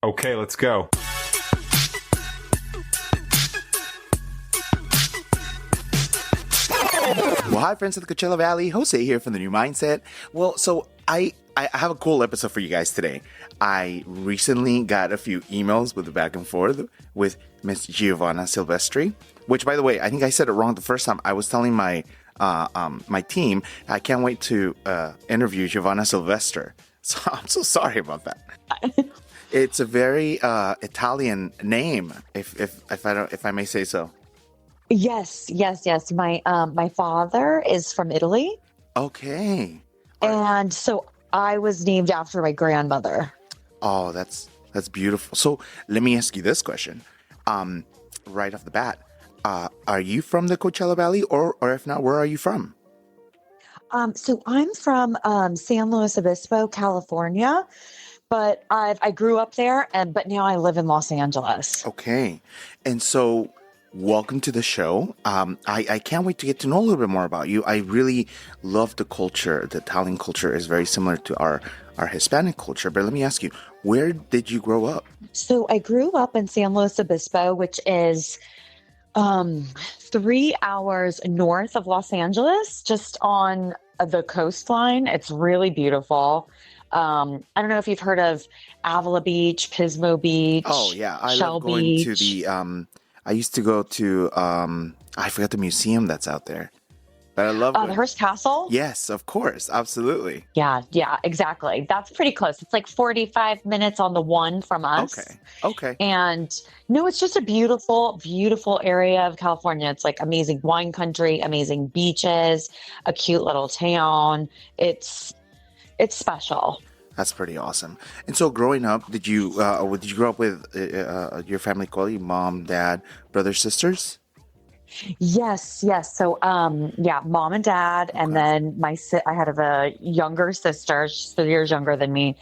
Okay, let's go. Well, hi, friends of the Coachella Valley. Jose here from the New Mindset. Well, so I have a cool episode for you guys today. I recently got a few emails with the back and forth with Miss Giovanna Sylvestre, which, by the way, I think I said it wrong the first time. I was telling my team I can't wait to interview Giovanna Sylvestre. So I'm so sorry about that. It's a very Italian name, if I may say so. Yes. My father is from Italy, Okay. and so I was named after my grandmother. Oh, that's beautiful. So let me ask you this question, right off the bat. Are you from the Coachella Valley, or if not, where are you from? So I'm from San Luis Obispo, California, but I grew up there, but now I live in Los Angeles. Okay, and so welcome to the show. I can't wait to get to know a little bit more about you. I really love the culture. The Italian culture is very similar to our Hispanic culture. But let me ask you, where did you grow up? So I grew up in San Luis Obispo, which is 3 hours north of Los Angeles, just on the coastline. It's really beautiful. I don't know if you've heard of Avila Beach, Pismo Beach. Oh yeah, I Shell love going Beach. to the. I used to go to. I forgot the museum that's out there, but I love The going. Hearst Castle. Yes, of course, absolutely. Yeah, exactly. That's pretty close. It's like 45 minutes on the one from us. Okay. And no, it's just a beautiful, beautiful area of California. It's like amazing wine country, amazing beaches, a cute little town. It's special. That's pretty awesome. And so, growing up, did you grow up with your family? Call you mom, dad, brothers, sisters? Yes. So, mom and dad, and then I had a younger sister. She's 3 years younger than me,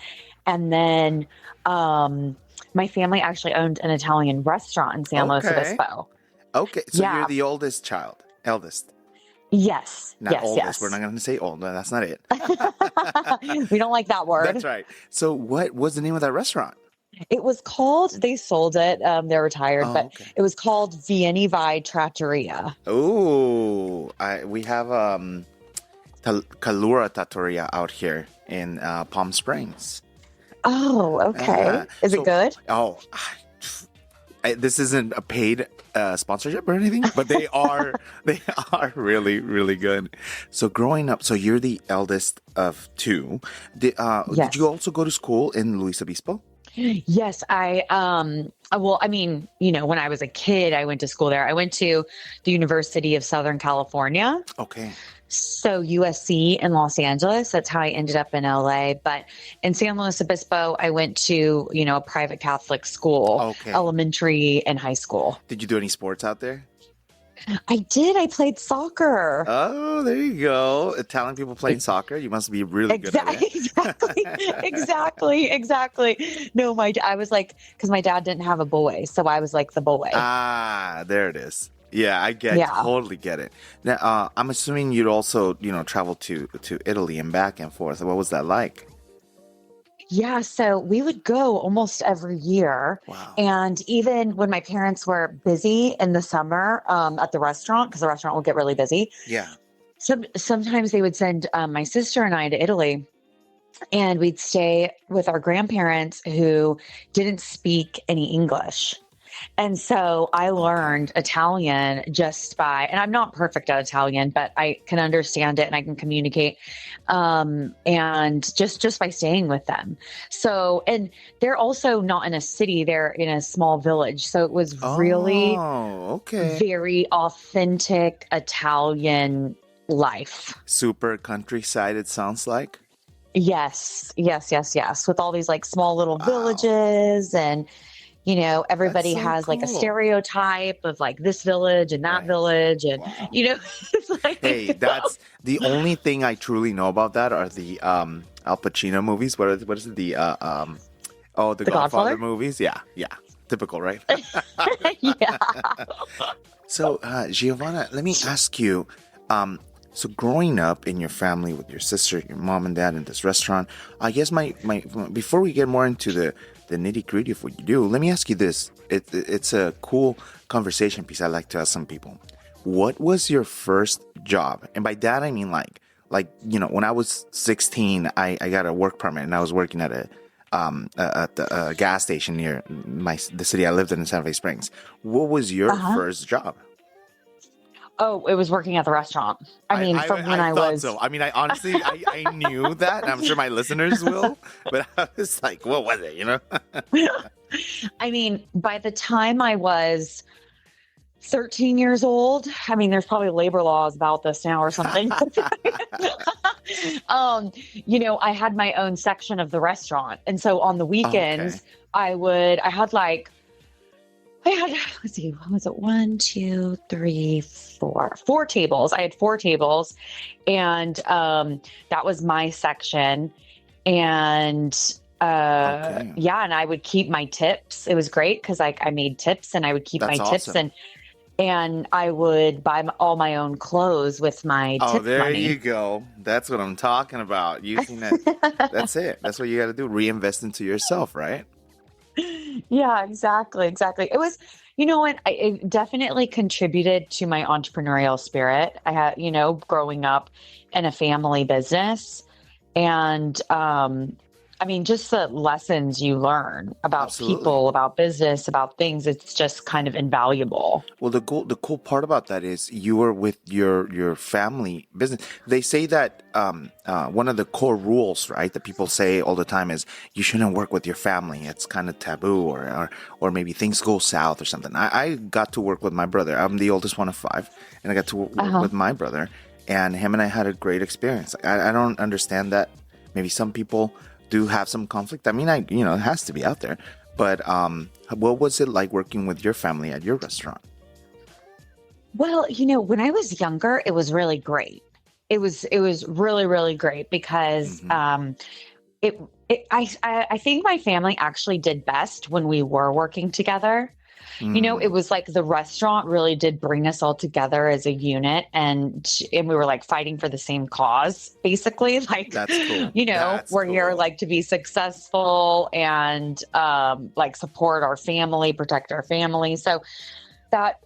and then my family actually owned an Italian restaurant in San Luis Okay. Obispo. Okay, so Yeah. you're the eldest. Yes. Not oldest. Yes. We're not going to say old. No, that's not it. We don't like that word. That's right. So, what was the name of that restaurant? It was called. They sold it. They're retired, Oh, but okay. it was called Vieni Vai Trattoria. Oh, we have Kalura Trattoria out here in Palm Springs. Oh, okay. Is So- it good? Oh, this isn't a paid sponsorship or anything, but they are really, really good. So growing up, so you're the eldest of two. Did Yes. you also go to school in Luis Obispo? Yes, well, I mean, when I was a kid, I went to school there. I went to the University of Southern California. Okay. So USC in Los Angeles, that's how I ended up in LA. But in San Luis Obispo, I went to, a private Catholic school, Okay. elementary and high school. Did you do any sports out there? I did. I played soccer. Oh, there you go. Italian people playing soccer. You must be really good at it. Exactly. No, I was like, because my dad didn't have a boy, so I was like the boy. Ah, there it is. Yeah, I totally get it. Now, I'm assuming you'd also, travel to Italy and back and forth. What was that like? Yeah, so we would go almost every year. Wow. And even when my parents were busy in the summer at the restaurant, because the restaurant would get really busy, Yeah. sometimes they would send my sister and I to Italy. And we'd stay with our grandparents who didn't speak any English. And so I learned Italian just by, and I'm not perfect at Italian, but I can understand it and I can communicate. And just by staying with them. So, and they're also not in a city, they're in a small village. So it was really okay. very authentic Italian life. Super countryside, it sounds like. Yes. With all these like small little Wow. villages and, everybody That's so has like a cool. stereotype of like this village and that Right. village. And, Wow. it's like, Hey, that's the only thing I truly know about that are the Al Pacino movies. What is it? The Godfather Godfather? movies. Yeah. Typical, right? yeah. So, Giovanna, let me ask you. So, growing up in your family with your sister, your mom and dad in this restaurant, I guess my before we get more into the the nitty gritty of what you do. Let me ask you this. It's a cool conversation piece I like to ask some people. What was your first job? And by that, I mean like, when I was 16, I got a work permit and I was working at a gas station near the city I lived in San Fe Springs. What was your first job? Oh, it was working at the restaurant. I thought so. I mean, I honestly, I knew that, and I'm sure my listeners will, but I was like, what was it, I mean, by the time I was 13 years old, I mean, there's probably labor laws about this now or something. I had my own section of the restaurant. And so on the weekends, let's see, what was it? 1, 2, 3, 4. 4 tables. I had 4 tables, and that was my section. And and I would keep my tips. It was great because I made tips, and I would keep tips, and I would buy all my own clothes with my tip money. Oh, there you go. That's what I'm talking about. Using that. That's it. That's what you got to do. Reinvest into yourself, right? Yeah, exactly. It was, it definitely contributed to my entrepreneurial spirit. I had, growing up in a family business, and just the lessons you learn about people, about business, about things, it's just kind of invaluable. Well, the cool part about that is you were with your family business. They say that one of the core rules, right, that people say all the time is you shouldn't work with your family. It's kind of taboo, or maybe things go south or something. I got to work with my brother. I'm the oldest one of 5, and I got to work with my brother, and him and I had a great experience. I don't understand that. Maybe some people do have some conflict. I mean, it has to be out there. But what was it like working with your family at your restaurant? Well, when I was younger, it was really great. It was really, really great because I think my family actually did best when we were working together. It was like the restaurant really did bring us all together as a unit, and we were like fighting for the same cause, basically. Like, that's cool. We're here like to be successful and like support our family, protect our family. So that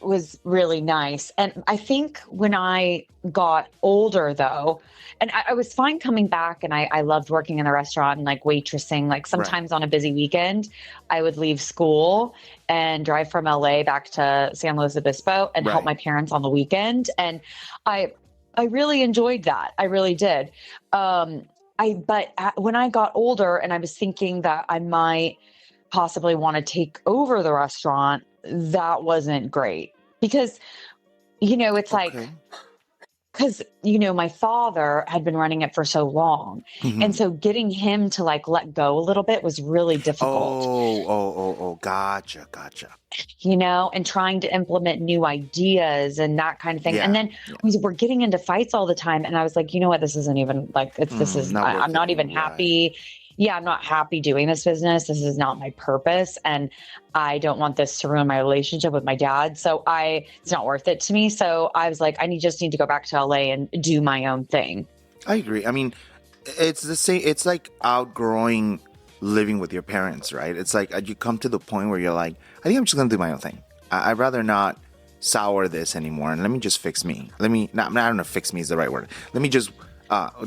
was really nice. And I think when I got older, though, and I was fine coming back, and I loved working in the restaurant and like waitressing. Like sometimes on a busy weekend, I would leave school and drive from LA back to San Luis Obispo and help my parents on the weekend. And I really enjoyed that. I really did. But when I got older and I was thinking that I might possibly want to take over the restaurant, that wasn't great because, it's like, because, my father had been running it for so long. And so getting him to like let go a little bit was really difficult. Gotcha. And trying to implement new ideas and that kind of thing. Yeah. And then we were getting into fights all the time. And I was like, you know what, this isn't even like, I'm not even happy. Yeah, I'm not happy doing this business. This is not my purpose. And I don't want this to ruin my relationship with my dad. So it's not worth it to me. So I was like, just need to go back to LA and do my own thing. I agree. I mean, it's the same. It's like outgrowing living with your parents, right? It's like you come to the point where you're like, I think I'm just going to do my own thing. I'd rather not sour this anymore. And let me just fix me. I don't know if fix me is the right word. Let me just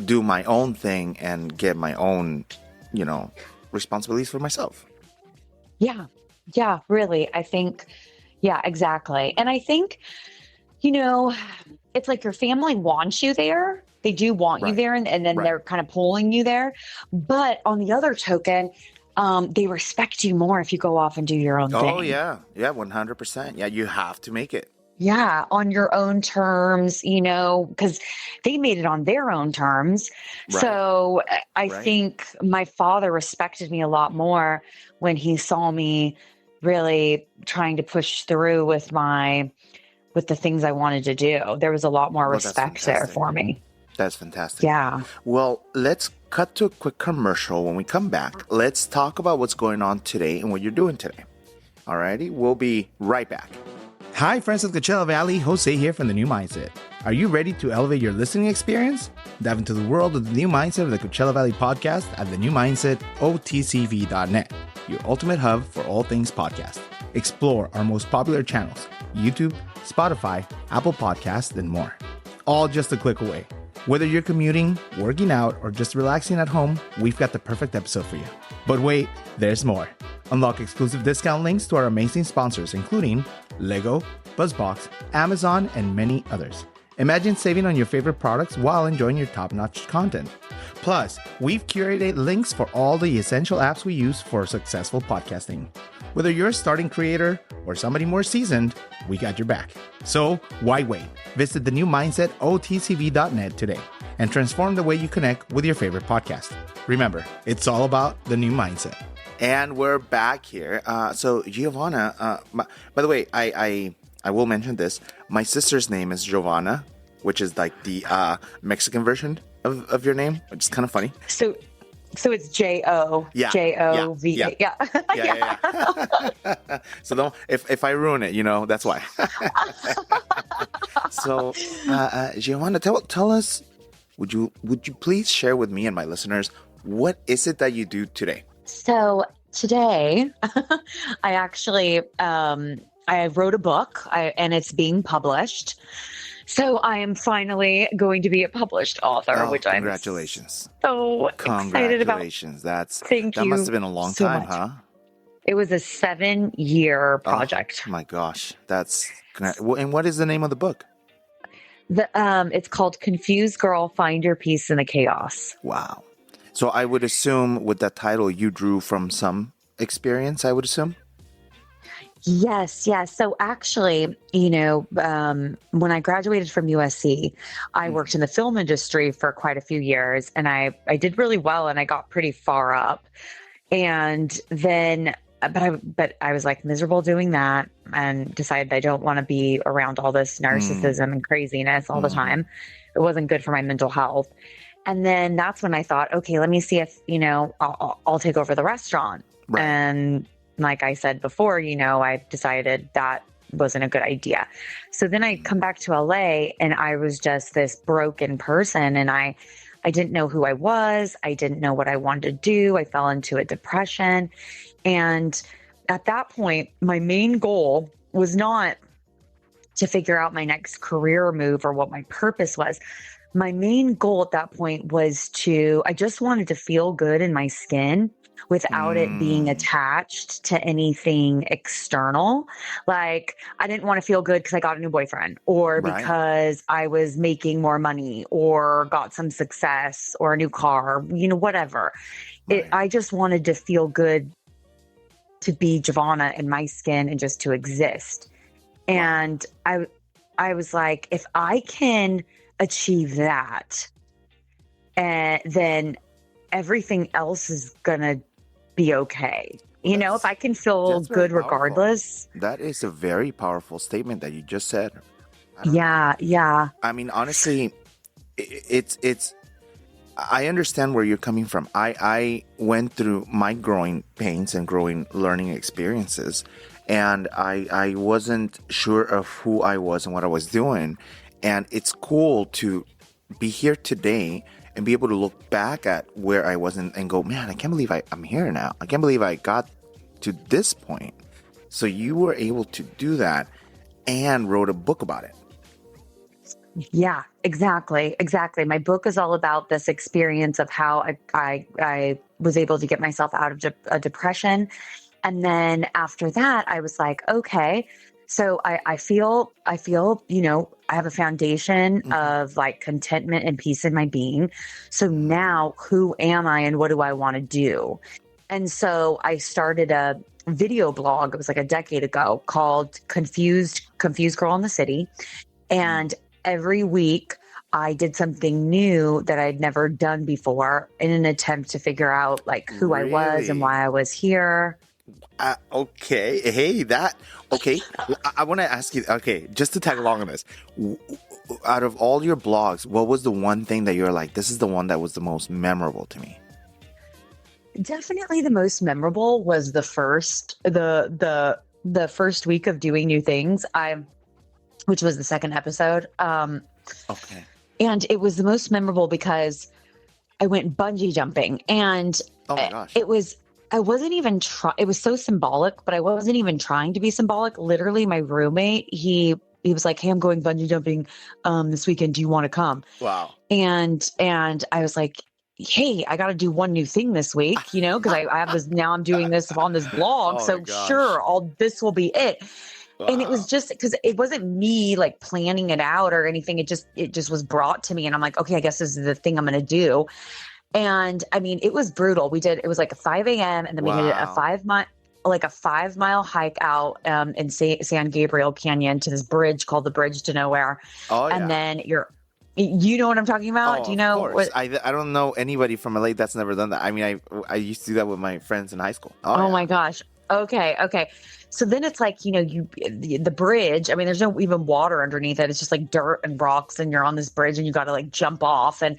do my own thing and get my own responsibilities for myself. Yeah, really. I think, yeah, exactly. And I think, it's like your family wants you there. They do want you there. And then they're kind of pulling you there. But on the other token, they respect you more if you go off and do your own thing. Oh, yeah. Yeah, 100%. Yeah, you have to make it. Yeah, on your own terms, because they made it on their own terms. Right. So I think my father respected me a lot more when he saw me really trying to push through with the things I wanted to do. There was a lot more respect there for me. That's fantastic. Yeah. Well, let's cut to a quick commercial. When we come back, let's talk about what's going on today and what you're doing today. All righty, we'll be right back. Hi, friends of Coachella Valley. Jose here from The New Mindset. Are you ready to elevate your listening experience? Dive into the world of The New Mindset of the Coachella Valley podcast at thenewmindsetotcv.net. your ultimate hub for all things podcast. Explore our most popular channels, YouTube, Spotify, Apple Podcasts, and more. All just a click away. Whether you're commuting, working out, or just relaxing at home, we've got the perfect episode for you. But wait, there's more. Unlock exclusive discount links to our amazing sponsors, including Lego, BuzzBox, Amazon, and many others. Imagine saving on your favorite products while enjoying your top-notch content. Plus, we've curated links for all the essential apps we use for successful podcasting. Whether you're a starting creator or somebody more seasoned, we got your back. So why wait? Visit the new mindsetotcv.net today and transform the way you connect with your favorite podcast. Remember, it's all about the new mindset. And we're back here. So Giovanna, by the way, I will mention this. My sister's name is Giovanna, which is like the Mexican version of your name, which is kind of funny. So it's J-O, yeah, J-O-V-A. Yeah. So don't, if I ruin it, that's why. So, Giovanna, tell us, would you please share with me and my listeners, what is it that you do today? So today, I actually, I wrote a book and it's being published. So I am finally going to be a published author, which I'm congratulations. So excited about. Congratulations. Thank you. That must have been a long so time, much. huh? It was a 7-year project. Oh my gosh. And what is the name of the book? It's called Confused Girl, Find Your Peace in the Chaos. Wow. So I would assume with that title you drew from some experience, I would assume? Yes. So actually, when I graduated from USC, I worked in the film industry for quite a few years, and I did really well, and I got pretty far up. And then, but I was like miserable doing that, and decided I don't want to be around all this narcissism and craziness all the time. It wasn't good for my mental health. And then that's when I thought, okay, let me see if, I'll take over the restaurant. Right. And like I said before, I decided that wasn't a good idea. So then I come back to LA and I was just this broken person, and I didn't know who I was. I didn't know what I wanted to do. I fell into a depression. And at that point, my main goal was not to figure out my next career move or what my purpose was. My main goal at that point was I just wanted to feel good in my skin without it being attached to anything external. Like, I didn't want to feel good because I got a new boyfriend, or because I was making more money, or got some success, or a new car, whatever. Right. I just wanted to feel good, to be Giovanna in my skin and just to exist. And I was like, if I can achieve that, then everything else is gonna be okay. If I can feel good regardless. That is a very powerful statement that you just said. Yeah. I mean, honestly, it's I understand where you're coming from. I went through my growing pains and growing learning experiences, and I wasn't sure of who I was and what I was doing. And it's cool to be here today and be able to look back at where I was and go, man, I can't believe I'm here now. I can't believe I got to this point. So you were able to do that and wrote a book about it. Yeah, exactly. My book is all about this experience of how I was able to get myself out of a depression. And then after that, I was like, okay, so I feel, I have a foundation of like contentment and peace in my being. So now who am I and what do I want to do? And so I started a video blog. It was like a decade ago, called Confused Girl in the City. And every week I did something new that I'd never done before in an attempt to figure out like who I was and why I was here. Okay. Hey, okay. I want to ask you, okay, just to tag along on this. Out of all your blogs, what was the one thing that you're like, this is the one that was the most memorable to me? Definitely the most memorable was the first week of doing new things. Which was the second episode. Okay. And it was the most memorable because I went bungee jumping, and oh my gosh. it was I wasn't even trying. It was so symbolic, but I wasn't even trying to be symbolic. Literally, my roommate, he was like, "Hey, I'm going bungee jumping this weekend. Do you want to come?" Wow. And I was like, "Hey, I got to do one new thing this week, because I have this now. I'm doing this on this blog, Oh my so gosh. sure, all this will be it." And it was Wow. just because it wasn't me like planning it out or anything. It just was brought to me, and I'm like, okay, I guess this is the thing I'm going to do. And I mean, it was brutal. It was like a 5 a.m. and then we did Wow. a 5 mile hike out in San Gabriel Canyon to this bridge called the Bridge to Nowhere. Oh And yeah. then you know what I'm talking about? Oh, Do you of know course. what? I don't know anybody from LA that's never done that. I mean, I used to do that with my friends in high school. Oh Oh yeah. my gosh. Okay. Okay. So then it's like, the bridge, I mean, there's no even water underneath it. It's just like dirt and rocks and you're on this bridge and you got to like jump off. And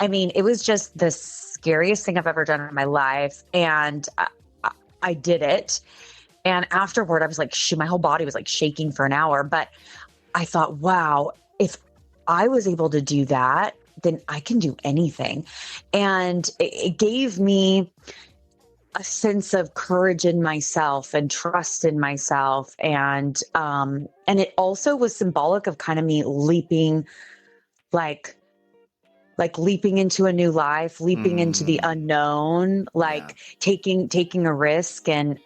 I mean, it was just the scariest thing I've ever done in my life. And I did it. And afterward, I was like, shoot, my whole body was like shaking for an hour. But I thought, wow, if I was able to do that, then I can do anything. And it gave me a sense of courage in myself and trust in myself. And it also was symbolic of kind of me leaping, like leaping into a new life, leaping into the Mm, unknown, yeah. like taking a risk and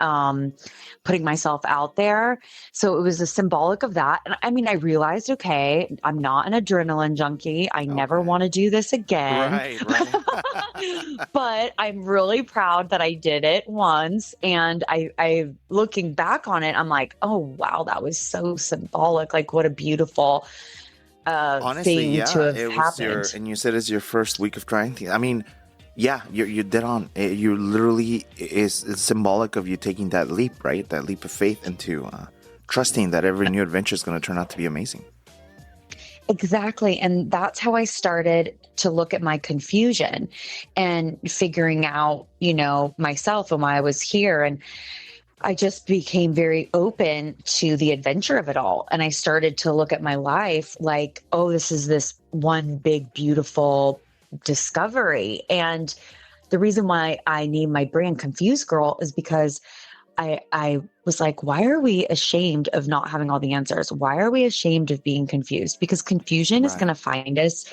putting myself out there. So it was a symbolic of that. And I mean, I realized, okay, I'm not an adrenaline junkie. I never Okay. want to do this again. Right, right. But I'm really proud that I did it once. And I looking back on it, I'm like, oh wow, that was so symbolic. Like what a beautiful Honestly, thing to yeah, have it was happened. and you said it's your first week of trying things. I mean, yeah, you're dead on. You literally is it's symbolic of you taking that leap, right? That leap of faith into trusting that every new adventure is going to turn out to be amazing. Exactly. And that's how I started to look at my confusion and figuring out, myself and why I was here. And I just became very open to the adventure of it all. And I started to look at my life like, oh, this is this one big, beautiful discovery. And the reason why I named my brand Confused Girl is because I was like, why are we ashamed of not having all the answers? Why are we ashamed of being confused? Because confusion is going Right. to find us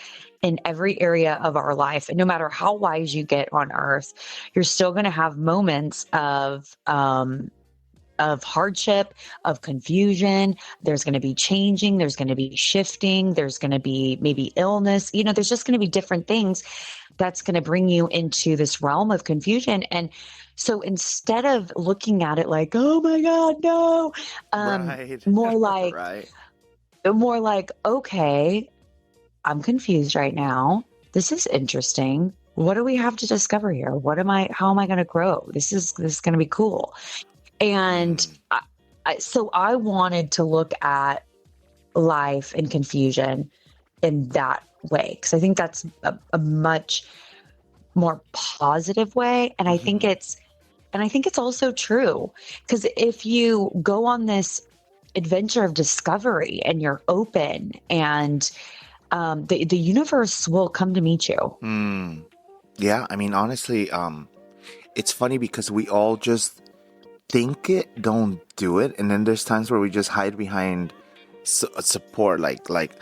in every area of our life. And no matter how wise you get on earth, you're still going to have moments of hardship, of confusion. There's going to be changing. There's going to be shifting. There's going to be maybe illness. There's just going to be different things that's going to bring you into this realm of confusion. And so instead of looking at it like, oh my God, no, Right. more like, Right. okay, I'm confused right now. This is interesting. What do we have to discover here? How am I going to grow? This is going to be cool. And Mm, so I wanted to look at life and confusion in that way, because I think that's a much more positive way. And hmm I think it's also true, because if you go on this adventure of discovery and you're open and the universe will come to meet you. Mm. Yeah, I mean, honestly, it's funny because we all just think it, don't do it, and then there's times where we just hide behind support. Like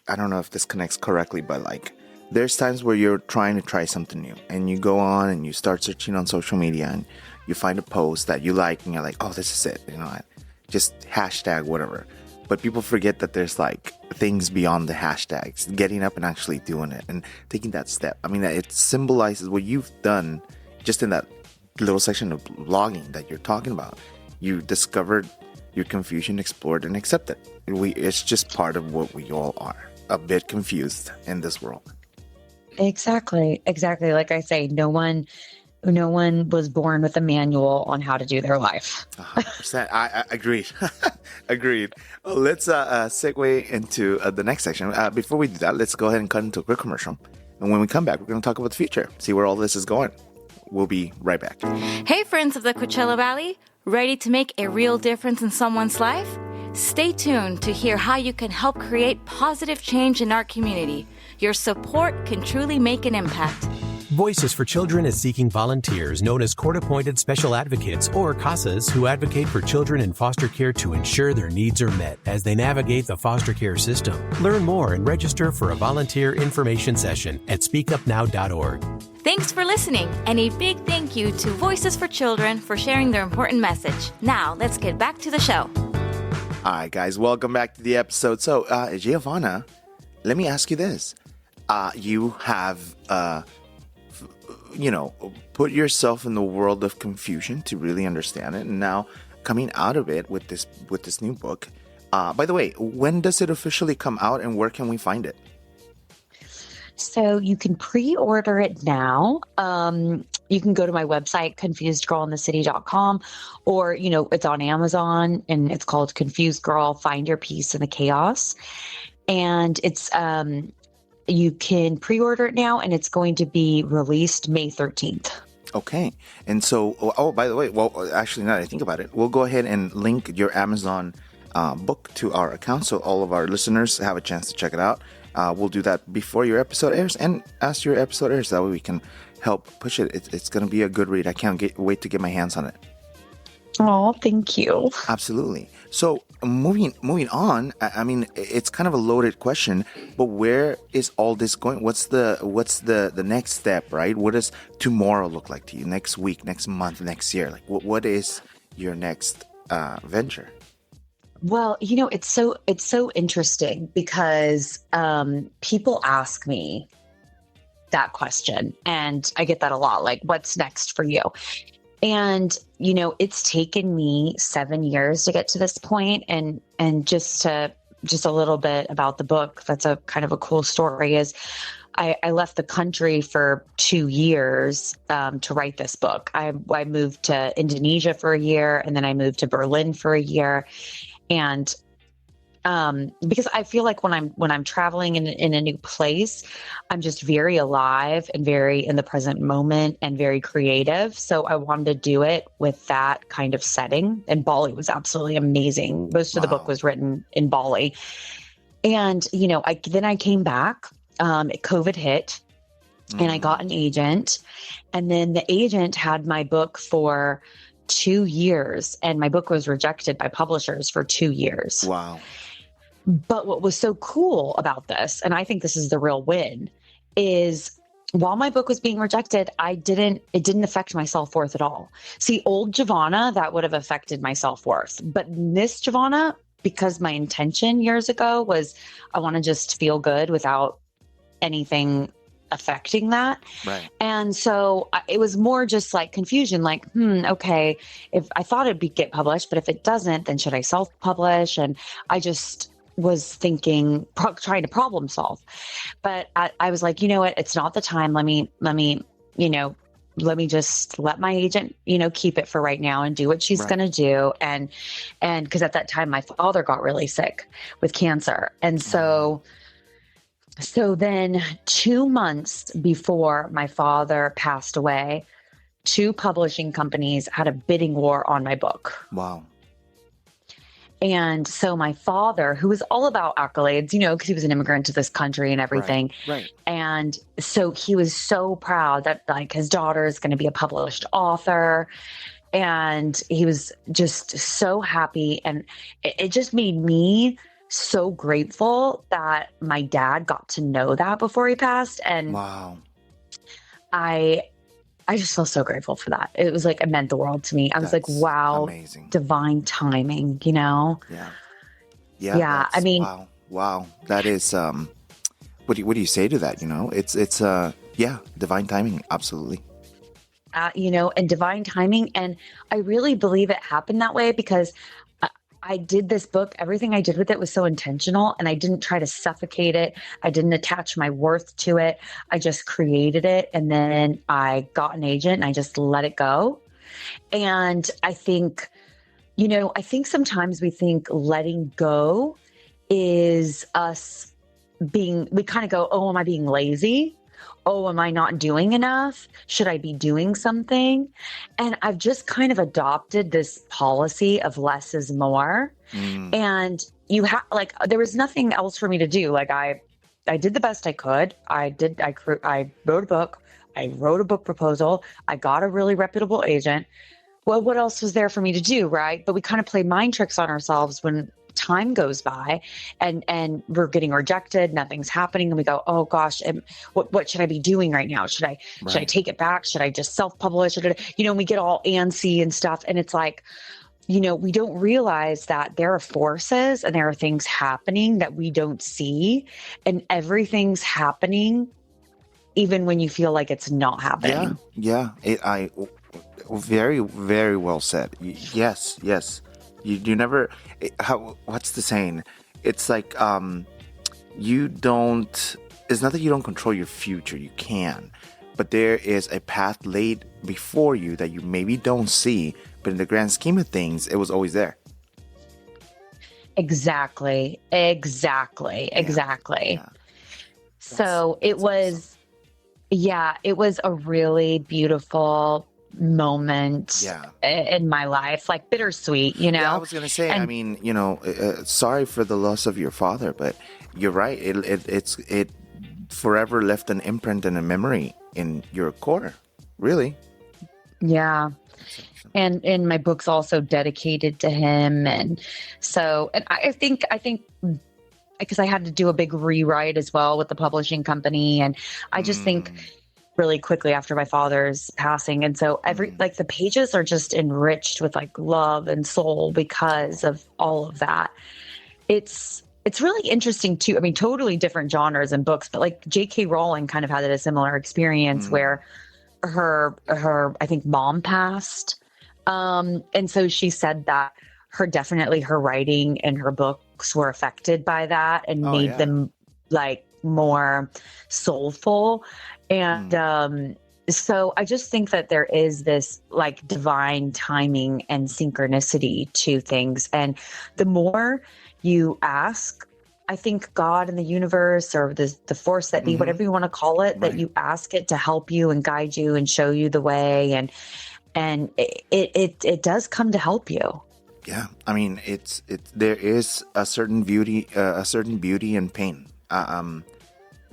I don't know if this connects correctly, but like there's times where you're trying to try something new, and you go on and you start searching on social media, and you find a post that you like, and you're like, oh, this is it, just hashtag whatever. But people forget that there's like things beyond the hashtags, getting up and actually doing it and taking that step. I mean, it symbolizes what you've done just in that little section of blogging that you're talking about. You discovered your confusion, explored, and accepted. It's just part of what we all are, a bit confused in this world. Exactly. Exactly. Like I say, no one was born with a manual on how to do their life. 100%. I agreed. Agreed. Well, let's segue into the next section. Before we do that, let's go ahead and cut into a quick commercial. And when we come back, we're going to talk about the future, see where all this is going. We'll be right back. Hey, friends of the Coachella Valley, ready to make a real difference in someone's life? Stay tuned to hear how you can help create positive change in our community. Your support can truly make an impact. Voices for Children is seeking volunteers known as court-appointed special advocates or CASAs who advocate for children in foster care to ensure their needs are met as they navigate the foster care system. Learn more and register for a volunteer information session at speakupnow.org. Thanks for listening, and a big thank you to Voices for Children for sharing their important message. Now, let's get back to the show. All right, guys, welcome back to the episode. So, Giovanna, let me ask you this. You have, put yourself in the world of confusion to really understand it. And now coming out of it with this new book. By the way, when does it officially come out and where can we find it? So you can pre-order it now. You can go to my website, confusedgirlinthecity.com, or, it's on Amazon and it's called Confused Girl, Find Your Peace in the Chaos. And it's, you can pre-order it now and it's going to be released May 13th. Okay. And so, by the way, well, actually, now that I think about it, we'll go ahead and link your Amazon book to our account so all of our listeners have a chance to check it out. We'll do that before your episode airs and as your episode airs. That way we can help push it. It's going to be a good read. I can't wait to get my hands on it. Oh, thank you. Absolutely. So moving on, I mean, it's kind of a loaded question, but where is all this going? What's the next step, right? What does tomorrow look like to you? Next week, next month, next year? Like what is your next venture? Well, it's so interesting because people ask me that question and I get that a lot. Like, what's next for you? And, it's taken me 7 years to get to this point. And just a little bit about the book, that's a kind of a cool story is I left the country for 2 years to write this book. I moved to Indonesia for a year and then I moved to Berlin for a year. And because I feel like when I'm traveling in a new place, I'm just very alive and very in the present moment and very creative. So I wanted to do it with that kind of setting. And Bali was absolutely amazing. Most of the book was written in Bali. And, I came back, COVID hit and I got an agent. And then the agent had my book for 2 years and my book was rejected by publishers for 2 years. Wow. But what was so cool about this, and I think this is the real win, is while my book was being rejected, it didn't affect my self-worth at all. See, old Giovanna, that would have affected my self-worth. But this Giovanna, because my intention years ago was I want to just feel good without anything affecting that. Right. And so it was more just like confusion, like, okay, if I thought it'd get published, but if it doesn't, then should I self-publish? And I just was thinking, trying to problem solve. But I was like, you know what? It's not the time. Let me just let my agent, keep it for right now and do what she's going to do. And because at that time, my father got really sick with cancer. And so then 2 months before my father passed away, 2 publishing companies had a bidding war on my book. Wow. And so my father, who was all about accolades, because he was an immigrant to this country and everything. Right. And so he was so proud that like his daughter is going to be a published author. And he was just so happy. And it just made me so grateful that my dad got to know that before he passed. And wow. I just feel so grateful for that. It was like, it meant the world to me. I was like, wow, amazing. Divine timing, Yeah. Yeah. I mean, wow. That is, what do you say to that? It's divine timing. Absolutely. And divine timing. And I really believe it happened that way because I did this book. Everything I did with it was so intentional and I didn't try to suffocate it. I didn't attach my worth to it. I just created it. And then I got an agent and I just let it go. And I think sometimes we think letting go is us we kind of go, oh, am I being lazy? Oh, am I not doing enough? Should I be doing something? And I've just kind of adopted this policy of less is more. And there was nothing else for me to do. Like I did the best I could. I wrote a book, I wrote a book proposal. I got a really reputable agent. Well, what else was there for me to do, right? But we kind of play mind tricks on ourselves when time goes by and we're getting rejected, nothing's happening, and we go, oh gosh, what should I be doing right now? Should I take it back? Should I just self-publish? And we get all antsy and stuff. And it's like, we don't realize that there are forces and there are things happening that we don't see, and everything's happening even when you feel like it's not happening. Yeah. Very, very well said. Yes. You never. What's the saying? It's like you don't. It's not that you don't control your future. You can, but there is a path laid before you that you maybe don't see. But in the grand scheme of things, it was always there. Exactly. Yeah. So it was, it was a really beautiful moment in my life, like bittersweet, Yeah, I was gonna say, sorry for the loss of your father, but you're right. It forever left an imprint and a memory in your core, really. Yeah. And my book's also dedicated to him. And I think because I had to do a big rewrite as well with the publishing company. And I just think really quickly after my father's passing. And so the pages are just enriched with like love and soul because of all of that. It's really interesting too. I mean, totally different genres and books, but like J.K. Rowling kind of had a similar experience where her I think mom passed. And so she said that her writing and her books were affected by that and made them like more soulful. And so I just think that there is this like divine timing and synchronicity to things. And the more you ask, I think God and the universe or the force that be, whatever you want to call it, that you ask it to help you and guide you and show you the way. And it does come to help you. Yeah. I mean, there is a certain beauty and pain.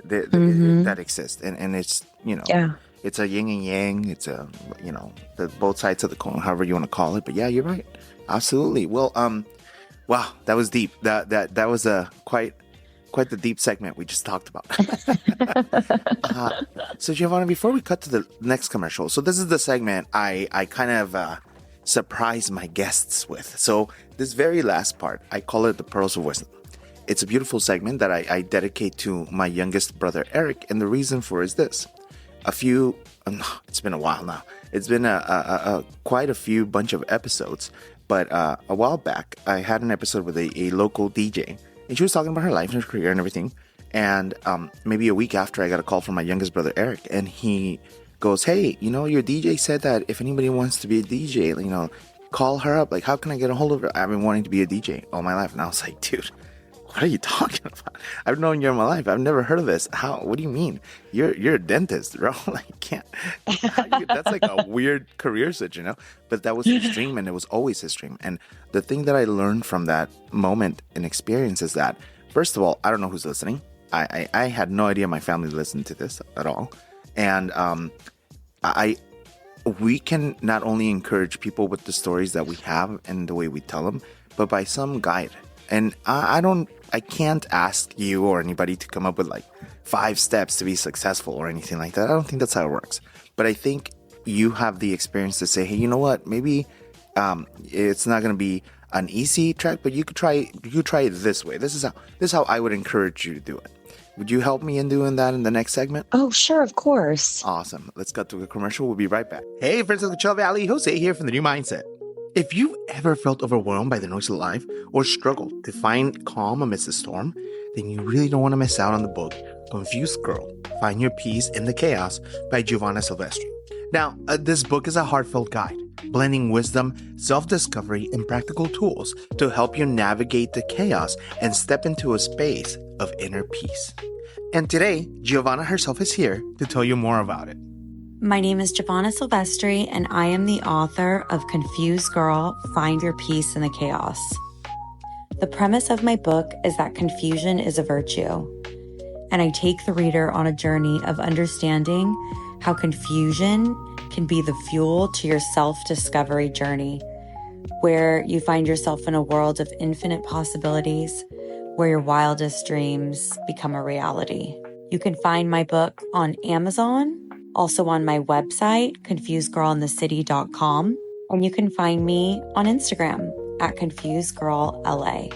That exists, and it's it's a yin and yang. It's a the both sides of the coin, however you want to call it. But yeah, you're right, absolutely. Well, wow, that was deep. That was quite the deep segment we just talked about. So Giovanna, before we cut to the next commercial, so this is the segment I kind of surprise my guests with. So this very last part, I call it the Pearls of Wisdom. It's a beautiful segment that I dedicate to my youngest brother, Eric. And the reason for is this. It's been a while now. It's been quite a few bunch of episodes. But a while back, I had an episode with a local DJ. And she was talking about her life and her career and everything. And maybe a week after, I got a call from my youngest brother, Eric. And he goes, hey, your DJ said that if anybody wants to be a DJ, call her up. Like, how can I get a hold of her? I've been wanting to be a DJ all my life. And I was like, dude, what are you talking about? I've known you all my life. I've never heard of this. What do you mean? You're a dentist, bro. Like, you can't. That's like a weird career switch, But that was his dream, and it was always his dream. And the thing that I learned from that moment and experience is that, first of all, I don't know who's listening. I had no idea my family listened to this at all. And we can not only encourage people with the stories that we have and the way we tell them, but by some guide. And I can't ask you or anybody to come up with like 5 steps to be successful or anything like that. I don't think that's how it works. But I think you have the experience to say, hey, you know what? Maybe it's not going to be an easy track, but you could try it this way. This is how I would encourage you to do it. Would you help me in doing that in the next segment? Oh, sure, of course. Awesome. Let's cut to a commercial. We'll be right back. Hey, friends of the Coachella Valley, Jose here from The New Mindset. If you've ever felt overwhelmed by the noise of life or struggled to find calm amidst the storm, then you really don't want to miss out on the book, Confused Girl, Find Your Peace in the Chaos by Giovanna Sylvestre. Now, this book is a heartfelt guide, blending wisdom, self-discovery, and practical tools to help you navigate the chaos and step into a space of inner peace. And today, Giovanna herself is here to tell you more about it. My name is Giovanna Sylvestre, and I am the author of Confused Girl, Find Your Peace in the Chaos. The premise of my book is that confusion is a virtue, and I take the reader on a journey of understanding how confusion can be the fuel to your self-discovery journey, where you find yourself in a world of infinite possibilities, where your wildest dreams become a reality. You can find my book on Amazon, also on my website, confusedgirlinthecity.com, and you can find me on Instagram at confusedgirlLA.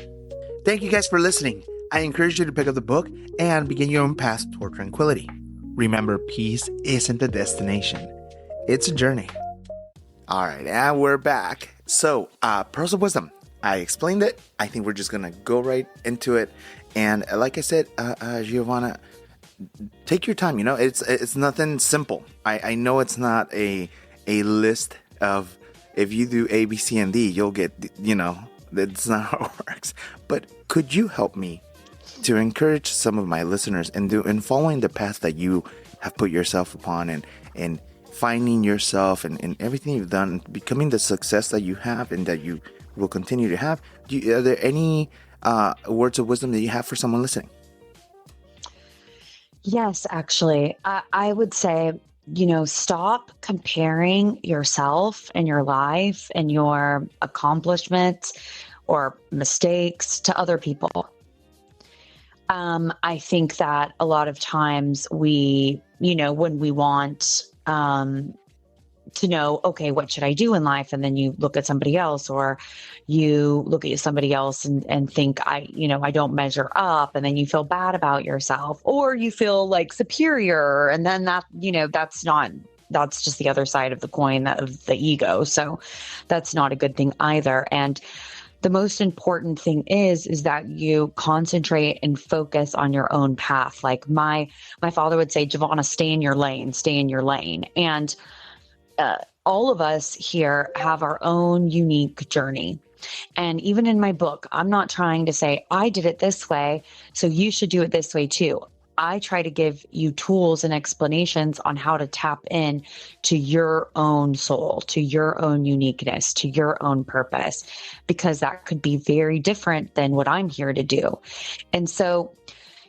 Thank you guys for listening. I encourage you to pick up the book and begin your own path toward tranquility. Remember, peace isn't a destination. It's a journey. All right, and we're back. So, pearls of wisdom. I explained it. I think we're just going to go right into it. And like I said, Giovanna, take your time. It's nothing simple. I know it's not a list of, if you do A, B, C, and D, you'll get, that's not how it works. But could you help me to encourage some of my listeners in following the path that you have put yourself upon and finding yourself and everything you've done, becoming the success that you have and that you will continue to have? Are there any words of wisdom that you have for someone listening? Yes, actually, I would say, stop comparing yourself and your life and your accomplishments or mistakes to other people. I think that a lot of times we, when we want to know, okay, what should I do in life? And then you look at somebody else, or you look at somebody else and think, I don't measure up. And then you feel bad about yourself, or you feel like superior. And then that's just the other side of the coin of the ego. So that's not a good thing either. And the most important thing is that you concentrate and focus on your own path. Like my father would say, Giovanna, stay in your lane, stay in your lane. And all of us here have our own unique journey. And even in my book, I'm not trying to say, I did it this way, so you should do it this way too. I try to give you tools and explanations on how to tap in to your own soul, to your own uniqueness, to your own purpose, because that could be very different than what I'm here to do. And so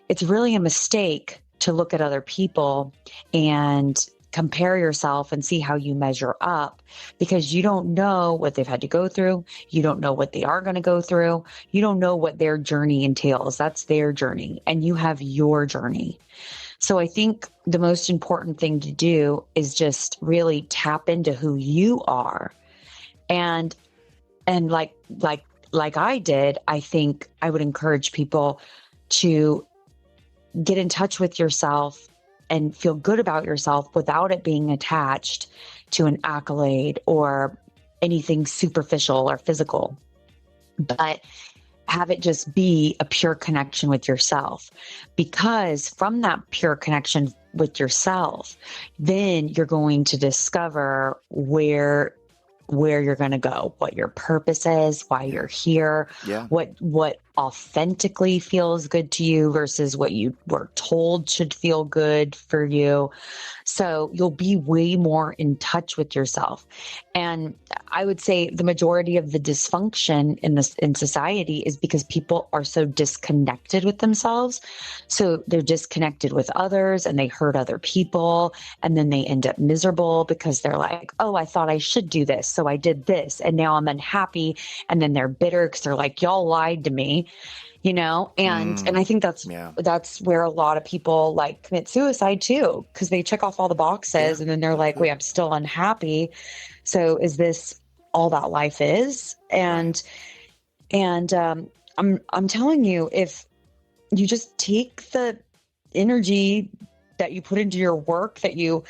it's really a mistake to look at other people and compare yourself and see how you measure up, because you don't know what they've had to go through. You don't know what they are going to go through. You don't know what their journey entails. That's their journey, and you have your journey. So I think the most important thing to do is just really tap into who you are. And like I did, I think I would encourage people to get in touch with yourself and feel good about yourself without it being attached to an accolade or anything superficial or physical, but have it just be a pure connection with yourself. Because from that pure connection with yourself, then you're going to discover where you're going to go, what your purpose is, why you're here, what authentically feels good to you versus what you were told should feel good for you. So you'll be way more in touch with yourself. And I would say the majority of the dysfunction in society is because people are so disconnected with themselves. So they're disconnected with others and they hurt other people. And then they end up miserable because they're like, oh, I thought I should do this, so I did this, and now I'm unhappy. And then they're bitter because they're like, y'all lied to me. And I think that's where a lot of people like commit suicide too, because they check off all the boxes and then they're like, wait, I'm still unhappy. So is this all that life is? And I'm telling you, if you just take the energy that you put into your work, that you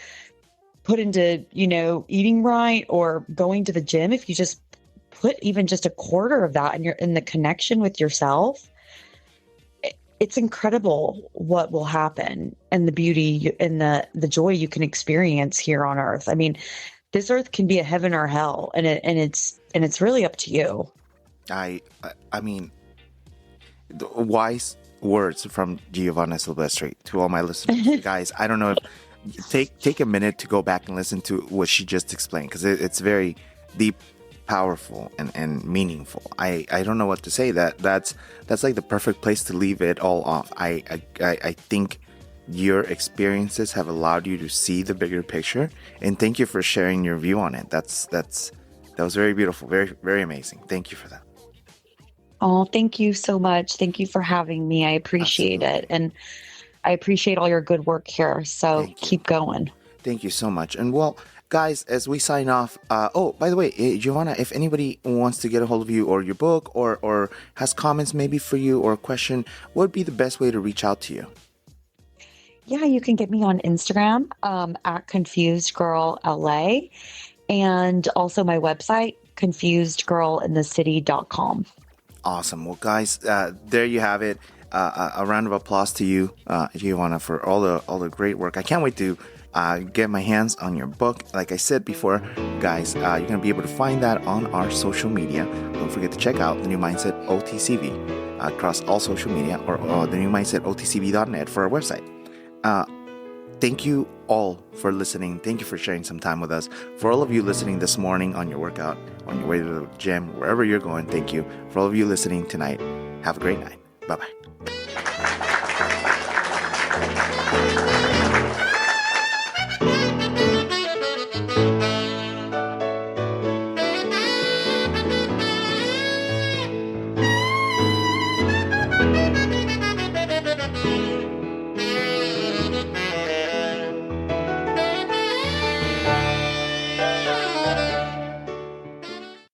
put into, eating right or going to the gym, if you just put even just a quarter of that and you're in the connection with yourself, it's incredible what will happen and the beauty and the joy you can experience here on earth. I mean, this earth can be a heaven or hell, and it's really up to you. I mean, the wise words from Giovanna Sylvestre to all my listeners. Guys, I don't know if take a minute to go back and listen to what she just explained, because it's very deep, powerful, and meaningful. I don't know what to say. That's like the perfect place to leave it all off. I think your experiences have allowed you to see the bigger picture. And thank you for sharing your view on it. That was very beautiful, very, very amazing. Thank you for that. Oh, thank you so much. Thank you for having me. I appreciate Absolutely. it. And I appreciate all your good work here. So Thank you. keep going. Thank you so much. And well, guys, as we sign off, oh, by the way, Giovanna, if anybody wants to get a hold of you or your book or has comments maybe for you or a question, what would be the best way to reach out to you? Yeah, you can get me on Instagram at Confused Girl LA, and also my website, confusedgirlinthecity.com. Awesome. Well, guys, there you have it. A round of applause to you, Giovanna, for all the great work. I can't wait to get my hands on your book. Like I said before, guys, you're going to be able to find that on our social media. Don't forget to check out the New Mindset OTCV across all social media, or the New Mindset OTCV.net for our website. Thank you all for listening. Thank you for sharing some time with us. For all of you listening this morning on your workout, on your way to the gym, wherever you're going, thank you. For all of you listening tonight, have a great night. Bye-bye.